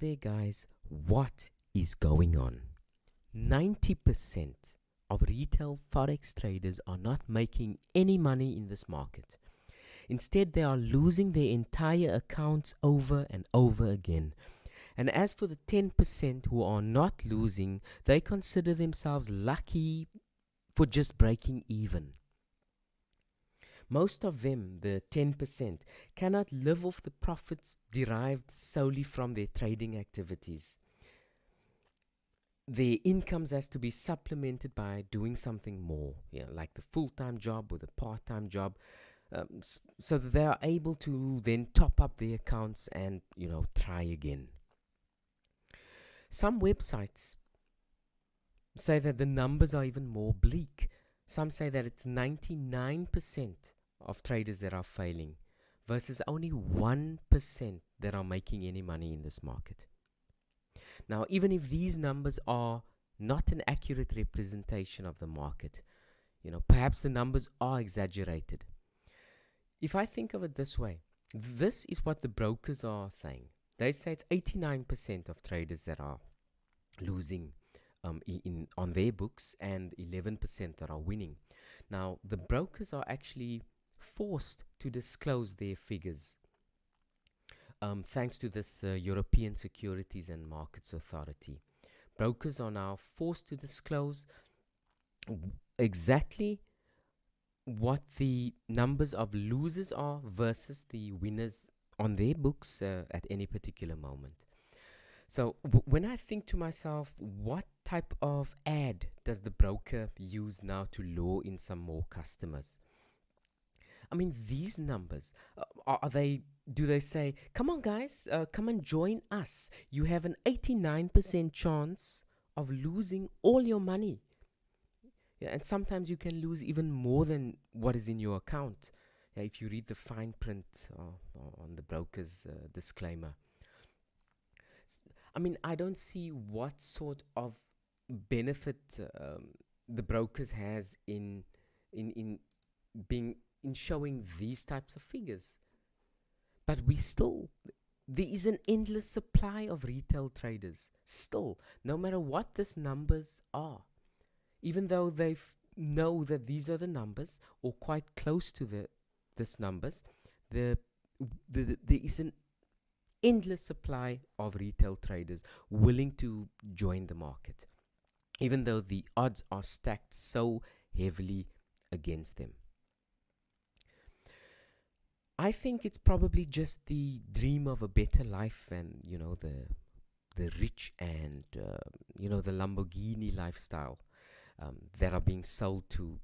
there, guys, what is going on. 90% of retail forex traders are not making any money in this market. Instead, they are losing their entire accounts over and over again. And as for the 10% who are not losing, they consider themselves lucky for just breaking even. Most of them, the 10%, cannot live off the profits derived solely from their trading activities. Their incomes has to be supplemented by doing something more, like the full-time job or the part-time job, so that they are able to then top up their accounts and, try again. Some websites say that the numbers are even more bleak. Some say that it's 99% of traders that are failing versus only 1% that are making any money in this market. Now, even if these numbers are not an accurate representation of the market, perhaps the numbers are exaggerated. If I think of it this way, this is what the brokers are saying. They say it's 89% of traders that are losing on their books and 11% that are winning. Now, the brokers are actually forced to disclose their figures thanks to this European Securities and Markets Authority. Brokers are now forced to disclose exactly what the numbers of losers are versus the winners on their books at any particular moment. So when I think to myself, what type of ad does the broker use now to lure in some more customers? I mean, these numbers, do they say, come on guys, come and join us. You have an 89% chance of losing all your money. Yeah, and sometimes you can lose even more than what is in your account. Yeah, if you read the fine print on the broker's disclaimer. I mean, I don't see what sort of benefit the brokers has in showing these types of figures. But there is an endless supply of retail traders still, no matter what these numbers are. Even though they know that these are the numbers or quite close to this numbers, there is an endless supply of retail traders willing to join the market, even though the odds are stacked so heavily against them. I think it's probably just the dream of a better life and, the rich and, the Lamborghini lifestyle that are being sold to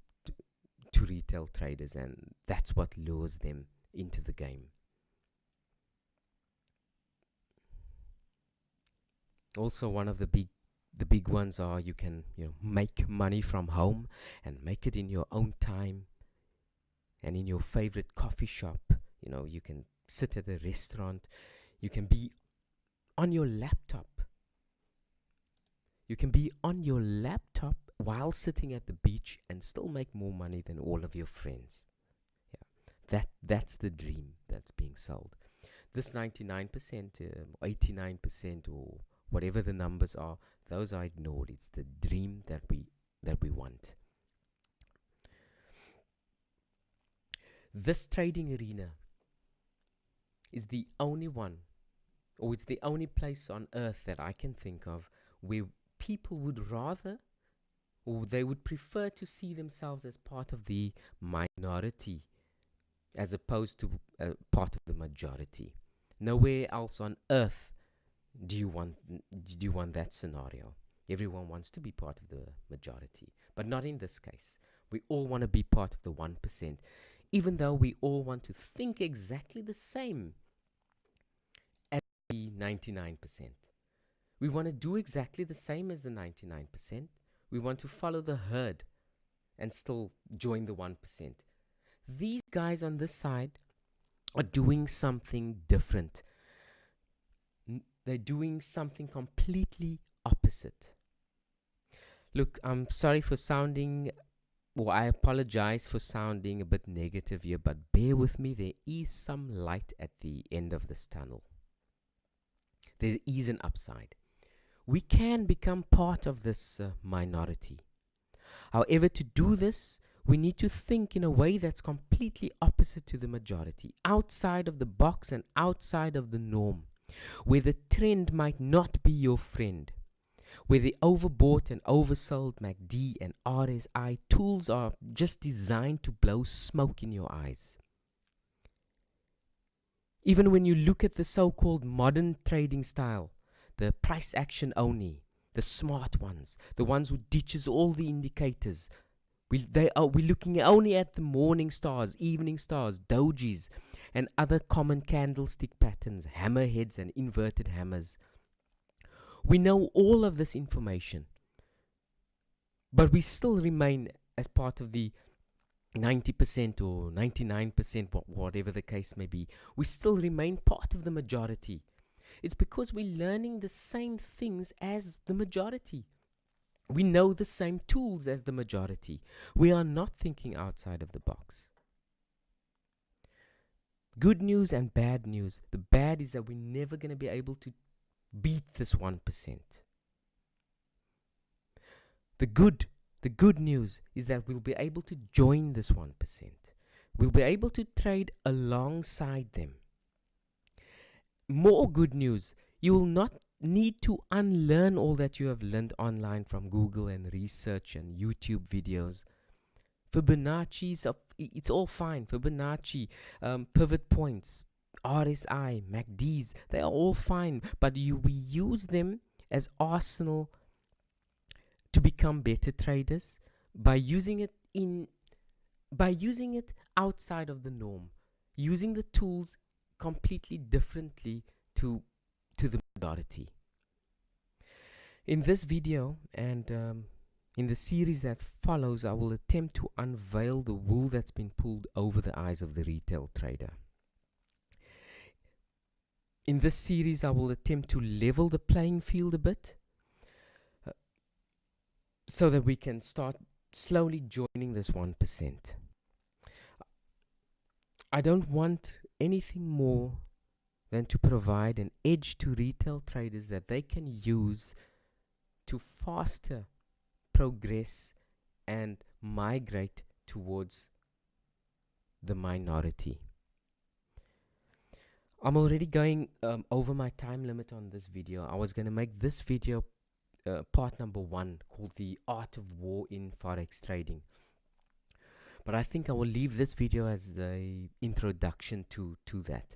retail traders, and that's what lures them into the game. Also, one of the big ones are you can make money from home and make it in your own time and in your favorite coffee shop. You can sit at a restaurant. You can be on your laptop. You can be on your laptop while sitting at the beach and still make more money than all of your friends. Yeah, that's the dream that's being sold. This 99%, 89%, or whatever the numbers are, those are ignored. It's the dream that we want. This trading arena is the only one, or it's the only place on earth that I can think of where people would rather, or they would prefer to see themselves as part of the minority as opposed to part of the majority. Nowhere else on earth do you want that scenario. Everyone wants to be part of the majority, but not in this case. We all want to be part of the 1%, even though we all want to think exactly the same as the 99%. We want to do exactly the same as the 99%. We want to follow the herd and still join the 1%. These guys on this side are doing something different. They're doing something completely opposite. Look, I'm sorry for sounding, or I apologize for sounding a bit negative here, but bear with me, there is some light at the end of this tunnel. There is an upside. We can become part of this minority. However, to do this, we need to think in a way that's completely opposite to the majority, outside of the box and outside of the norm, where the trend might not be your friend, where the overbought and oversold MACD and RSI tools are just designed to blow smoke in your eyes. Even when you look at the so-called modern trading style, the price action only, the smart ones, the ones who ditches all the indicators, we're looking only at the morning stars, evening stars, dojis, and other common candlestick patterns, hammerheads and inverted hammers. We know all of this information, but we still remain as part of the 90% or 99%, whatever the case may be. We still remain part of the majority. It's because we're learning the same things as the majority. We know the same tools as the majority. We are not thinking outside of the box. Good news and bad news. The bad is that we're never going to be able to beat this 1%. The good news is that we'll be able to join this 1%. We'll be able to trade alongside them. More good news, you will not need to unlearn all that you have learned online from Google and research and YouTube videos. Fibonacci's, it's all fine. Fibonacci, pivot points, RSI, MACDs, they are all fine. But we use them as arsenal to become better traders by using it outside of the norm, using the tools completely differently to the majority. In this video and in the series that follows, I will attempt to unveil the wool that's been pulled over the eyes of the retail trader. In this series, I will attempt to level the playing field a bit so that we can start slowly joining this 1%. I don't want anything more than to provide an edge to retail traders that they can use to faster progress and migrate towards the minority. I'm already going over my time limit on this video. I was going to make this video part number 1, called The Art of War in Forex Trading. But I think I will leave this video as the introduction to that.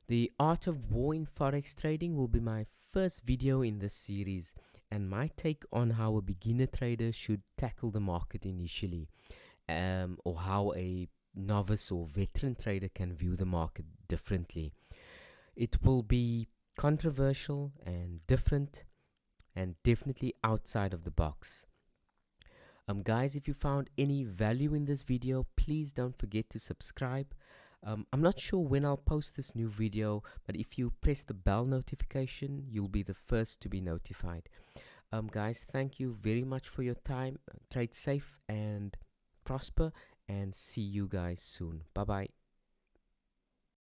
The Art of War in Forex Trading will be my first video in this series, and my take on how a beginner trader should tackle the market initially, or how a novice or veteran trader can view the market differently. It will be controversial and different, and definitely outside of the box. Guys, if you found any value in this video, please don't forget to subscribe. I'm not sure when I'll post this new video, but if you press the bell notification, you'll be the first to be notified. Guys, thank you very much for your time. Trade safe and prosper, and see you guys soon. Bye bye.